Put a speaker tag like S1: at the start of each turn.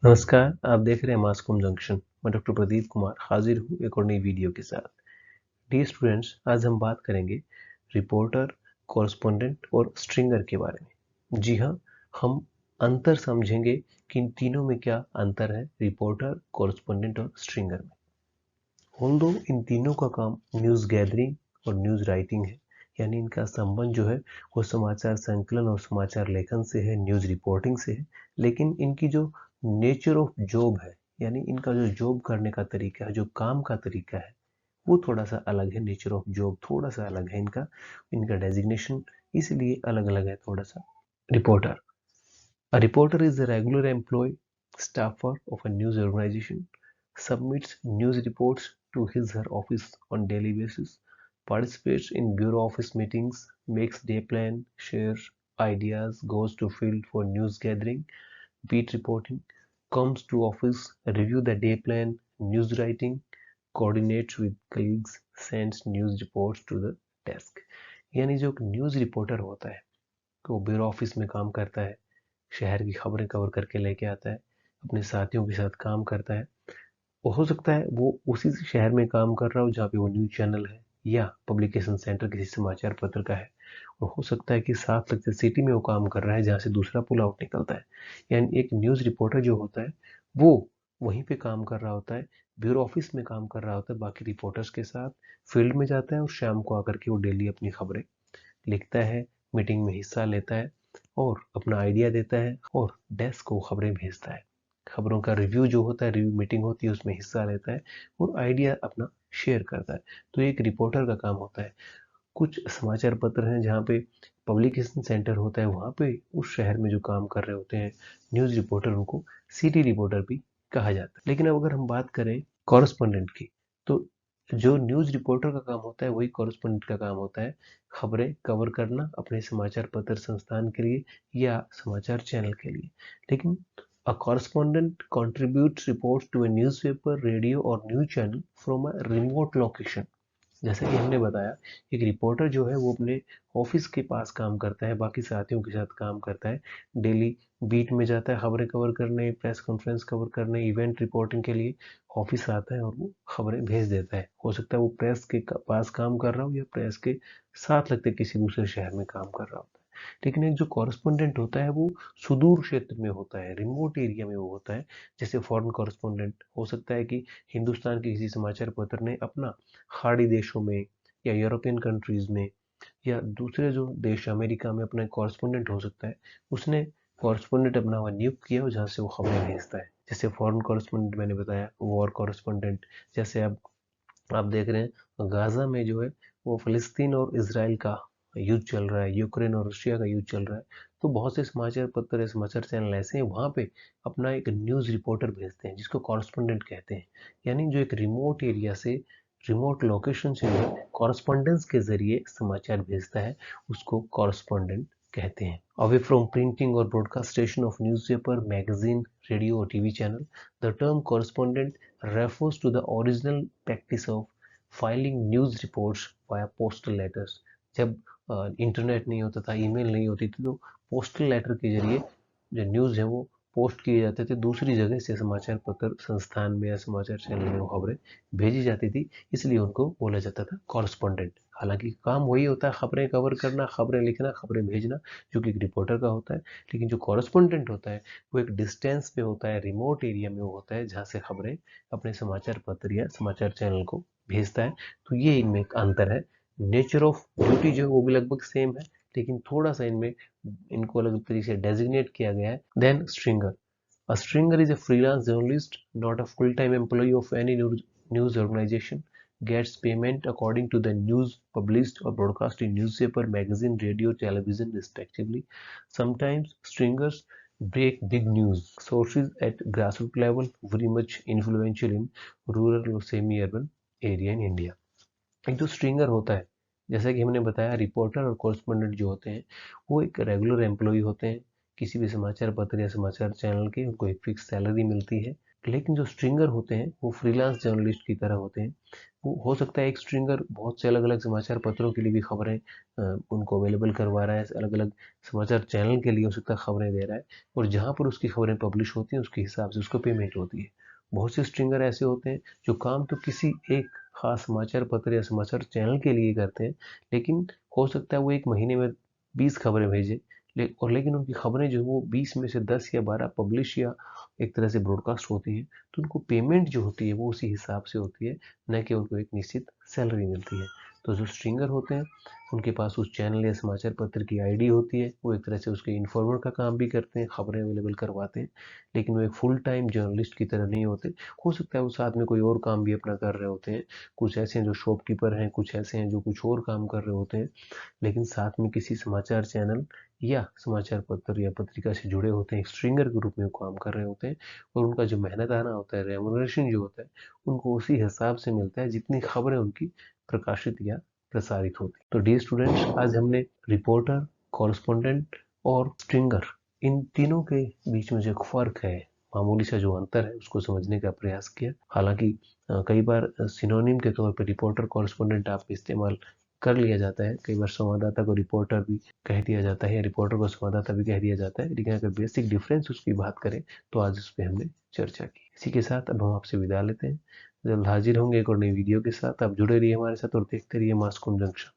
S1: नमस्कार, आप देख रहे हैं मास्कॉम जंक्शन। मैं डॉक्टर प्रदीप कुमार हाजिर हूँ एक और नई वीडियो के साथ। डियर स्टूडेंट्स, आज हम बात करेंगे रिपोर्टर, कॉरेस्पॉन्डेंट और स्ट्रिंगर के बारे में। जी हाँ, हम अंतर समझेंगे कि इन तीनों में क्या अंतर है, रिपोर्टर, कॉरेस्पॉन्डेंट और स्ट्रिंगर में। ऑल्दो इन तीनों का काम न्यूज़ गैदरिंग और न्यूज़ राइटिंग है, यानी इनका संबंध जो है वो समाचार संकलन और समाचार लेखन से है, न्यूज़ रिपोर्टिंग से है। लेकिन इनकी जो नेचर ऑफ जॉब है, यानी इनका जो जॉब करने का तरीका है, जो काम का तरीका है, वो थोड़ा सा अलग है। नेचर ऑफ जॉब थोड़ा सा अलग है इनका। इनका डेजिग्नेशन इसलिए अलग अलग है थोड़ा सा। Reporter, a reporter is a regular employee, staffer of a news organization, submits news reports to his or her office on daily basis, participates in bureau office meetings, makes day plan, shares ideas, goes to field for news gathering, beat reporting, comes to office, review the day plan, news writing, coordinates with colleagues, sends news reports to the desk। यानी जो एक news reporter होता है वो bureau office में काम करता है, शहर की खबरें कवर करके लेके आता है, अपने साथियों के साथ काम करता है। वो हो सकता है वो उसी शहर में काम कर रहा हो जहाँ पे वो न्यूज़ चैनल है या पब्लिकेशन सेंटर किसी समाचार पत्र का है। और हो सकता है कि साथ लगते सिटी में वो काम कर रहा है जहाँ से दूसरा पुल आउट निकलता है। यानी एक न्यूज़ रिपोर्टर जो होता है वो वहीं पे काम कर रहा होता है, ब्यूरो ऑफिस में काम कर रहा होता है बाकी रिपोर्टर्स के साथ, फील्ड में जाता है और शाम को आकर के वो डेली अपनी खबरें लिखता है, मीटिंग में हिस्सा लेता है और अपना आइडिया देता है और डेस्क को खबरें भेजता है। खबरों का रिव्यू जो होता है, रिव्यू मीटिंग होती है उसमें हिस्सा लेता है और आइडिया अपना शेयर करता है। तो एक रिपोर्टर का काम होता है। कुछ समाचार पत्र हैं जहाँ पे पब्लिकेशन सेंटर होता है, वहाँ पे उस शहर में जो काम कर रहे होते हैं न्यूज़ रिपोर्टर, उनको सिटी रिपोर्टर भी कहा जाता है। लेकिन अब अगर हम बात करें कॉरेस्पॉन्डेंट की, तो जो न्यूज़ रिपोर्टर का काम होता है वही कॉरेस्पॉन्डेंट का काम होता है, खबरें कवर करना अपने समाचार पत्र संस्थान के लिए या समाचार चैनल के लिए। लेकिन a correspondent contributes reports to a newspaper, radio or news channel from a remote location। जैसा कि हमने बताया, एक रिपोर्टर जो है वो अपने ऑफिस के पास काम करता है, बाकी साथियों के साथ काम करता है, डेली बीट में जाता है खबरें कवर करने, प्रेस कॉन्फ्रेंस कवर करने, इवेंट रिपोर्टिंग के लिए ऑफिस आता है और वो खबरें भेज देता है। हो सकता है वो प्रेस के पास काम कर रहा हो या प्रेस के साथ लगते किसी दूसरे शहर में काम कर रहा होता है। लेकिन एक जो कॉरेस्पॉन्डेंट होता है वो सुदूर क्षेत्र में होता है, रिमोट एरिया में वो होता है। जैसे फॉरेन कॉरेस्पॉन्डेंट हो सकता है कि हिंदुस्तान के किसी समाचार पत्र ने अपना खाड़ी देशों में या यूरोपियन कंट्रीज में या दूसरे जो देश अमेरिका में अपना कॉरेस्पॉन्डेंट हो सकता है, उसने कॉरेस्पॉन्डेंट अपना हुआ नियुक्त किया हो जहाँ से वो खबरें भेजता है। जैसे फॉरेन कॉरेस्पॉन्डेंट मैंने बताया, वॉर कॉरेस्पॉन्डेंट। जैसे आप देख रहे हैं गाजा में जो है वो फिलिस्तीन और इसराइल का युद्ध चल रहा है, यूक्रेन और रशिया का युद्ध चल रहा है। तो बहुत से समाचार पत्र, समाचार चैनल ऐसे हैं वहाँ पे अपना एक न्यूज़ रिपोर्टर भेजते हैं जिसको कॉरेस्पॉन्डेंट कहते हैं। यानी जो एक रिमोट एरिया से, रिमोट लोकेशन से कॉरेस्पॉन्डेंस के जरिए समाचार भेजता है, उसको कॉरेस्पॉन्डेंट कहते हैं। अवे फ्रॉम प्रिंटिंग और ब्रॉडकास्टेशन ऑफ न्यूज़पेपर, मैगजीन, रेडियो और TV channel, the term correspondent refers to the original practice of filing news reports via postal letters। जब इंटरनेट नहीं होता था, ईमेल नहीं होती थी, तो पोस्टल लेटर के जरिए जो न्यूज़ है वो पोस्ट किए जाते थे दूसरी जगह से, समाचार पत्र संस्थान में या समाचार चैनल में वो खबरें भेजी जाती थी, इसलिए उनको बोला जाता था कॉरेस्पॉन्डेंट। हालांकि काम वही होता है, खबरें कवर करना, खबरें लिखना, खबरें भेजना, जो कि एक रिपोर्टर का होता है। लेकिन जो कॉरेस्पॉन्डेंट होता है वो एक डिस्टेंस पे होता है, रिमोट एरिया में वो होता है जहाँ से खबरें अपने समाचार पत्र या समाचार चैनल को भेजता है। तो ये इनमें एक अंतर है। नेचर ऑफ ड्यूटी जो है वो भी लगभग सेम है, लेकिन थोड़ा सा इनमें इनको अलग तरीके से डेजिग्नेट किया गया है। Then stringer, a stringer is a freelance journalist, not a full-time employee of any news organization, gets payment according to the news published or broadcast in newspaper, magazine, radio, television, respectively. Sometimes stringers break big news sources at grassroots level, very much influential in rural or semi-urban area in India। एक जो stringer होता है, जैसा कि हमने बताया, reporter और correspondent जो होते हैं वो एक रेगुलर एम्प्लॉय होते हैं किसी भी समाचार पत्र या समाचार चैनल के। उनको एक फिक्स सैलरी मिलती है, लेकिन जो स्ट्रिंगर होते हैं वो फ्रीलांस जर्नलिस्ट की तरह होते हैं। वो हो सकता है एक स्ट्रिंगर बहुत से अलग अलग समाचार पत्रों के लिए भी खबरें उनको अवेलेबल करवा रहा है, अलग अलग समाचार चैनल के लिए हो सकता है खबरें दे रहा है, और जहाँ पर उसकी खबरें पब्लिश होती हैं उसके हिसाब से उसको पेमेंट होती है। बहुत से स्ट्रिंगर ऐसे होते हैं जो काम तो किसी एक खास समाचार पत्र या समाचार चैनल के लिए करते हैं, लेकिन हो सकता है वो एक महीने में 20 खबरें भेजे, लेकिन उनकी खबरें जो वो 20 में से 10 या 12 पब्लिश या एक तरह से ब्रॉडकास्ट होती हैं, तो उनको पेमेंट जो होती है वो उसी हिसाब से होती है, न कि उनको एक निश्चित सैलरी मिलती है। तो जो स्ट्रिंगर होते हैं उनके पास उस चैनल या समाचार पत्र की आईडी होती है, वो एक तरह से उसके इन्फॉर्मर का काम भी करते हैं, खबरें अवेलेबल करवाते हैं, लेकिन वो एक फुल टाइम जर्नलिस्ट की तरह नहीं होते। हो सकता है वो साथ में कोई और काम भी अपना कर रहे होते हैं। कुछ ऐसे हैं जो शॉपकीपर हैं, कुछ ऐसे हैं जो कुछ और काम कर रहे होते हैं, लेकिन साथ में किसी समाचार चैनल या समाचार पत्र या पत्रिका से जुड़े होते हैं, एक स्ट्रिंगर के रूप में वो काम कर रहे होते हैं, और उनका जो मेहनताना होता है, रेमुनरेशन जो होता है, उनको उसी हिसाब से मिलता है जितनी खबरें उनकी प्रकाशित या प्रसारित होती। तो डियर स्टूडेंट्स, आज हमने रिपोर्टर, कॉरेस्पोंडेंट और स्ट्रिंगर, इन तीनों के बीच में जो एक फर्क है, मामूली सा जो अंतर है, उसको समझने का प्रयास किया। हालांकि कई बार सिनोनिम के तौर पर रिपोर्टर कॉरेस्पोंडेंट आप इस्तेमाल कर लिया जाता है, कई बार संवाददाता को रिपोर्टर भी कह दिया जाता है, रिपोर्टर को संवाददाता भी कह दिया जाता है, लेकिन अगर बेसिक डिफरेंस उसकी बात करें तो आज उस पर हमने चर्चा की। इसी के साथ अब हम आपसे विदा लेते हैं। जल्द हाजिर होंगे एक और नई वीडियो के साथ। आप जुड़े रहिए हमारे साथ और देखते रहिए मास कॉम जंक्शन।